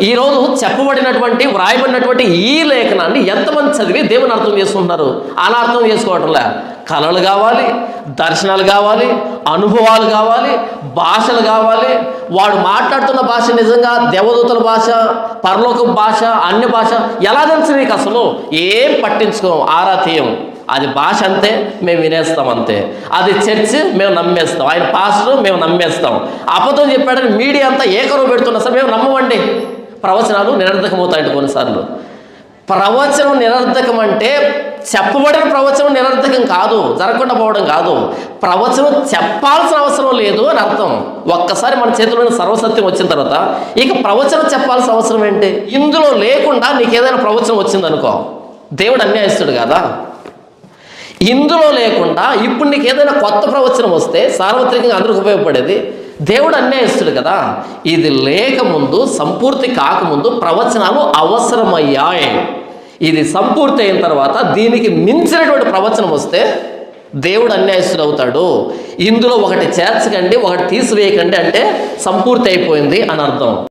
ఈరోజు చెప్పబడినటువంటి వ్రాయబడినటువంటి ఈ లేఖనాన్ని ఎంతమంది చదివి దేవుని అర్థం చేసుకుంటున్నారు? అలా అర్థం చేసుకోవటంలే. కళలు కావాలి, దర్శనాలు కావాలి, అనుభవాలు కావాలి, భాషలు కావాలి. వాడు మాట్లాడుతున్న భాష నిజంగా దేవదూతల భాష, పరలోక భాష, అన్య భాష ఎలా తెలుసు నీకు? అసలు ఏం పట్టించుకోం, ఆరా తీయం. అది భాష అంతే, మేము వినేస్తాం అంతే. అది చర్చ్, మేము నమ్మేస్తాం. ఆయన పాస్టర్, మేము నమ్మేస్తాం. అబద్ధం చెప్పాడని మీడియా అంతా ఏకరువు పెడుతున్నా సార్, మేము నమ్మమండి. ప్రవచనాలు నిరర్ధకమవుతాయండి కొన్నిసార్లు. ప్రవచనం నిరర్ధకం అంటే చెప్పబడిన ప్రవచనం నిరర్ధకం కాదు, జరగకుండా పోవడం కాదు. ప్రవచనం చెప్పాల్సిన అవసరం లేదు అని అర్థం. ఒక్కసారి మన చేతిలో సర్వసత్యం వచ్చిన తర్వాత ఇక ప్రవచనం చెప్పాల్సిన అవసరం ఏంటి? ఇందులో లేకుండా నీకు ఏదైనా ప్రవచనం వచ్చిందనుకో, దేవుడు అన్యాయస్తుడు కదా. ఇందులో లేకుండా ఇప్పుడు నీకు ఏదైనా కొత్త ప్రవచనం వస్తే సార్వత్రికంగా అందరికి ఉపయోగపడేది. దేవుడు అన్యాయస్తుడు కదా. ఇది లేకముందు, సంపూర్తి కాకముందు ప్రవచనాలు అవసరమయ్యాయి. ఇది సంపూర్తి అయిన తర్వాత దీనికి మించినటువంటి ప్రవచనం వస్తే దేవుడు అన్యాయస్తుడు అవుతాడు. ఇందులో ఒకటి చేర్చకండి, ఒకటి తీసివేయకండి అంటే సంపూర్తి అయిపోయింది అని అర్థం.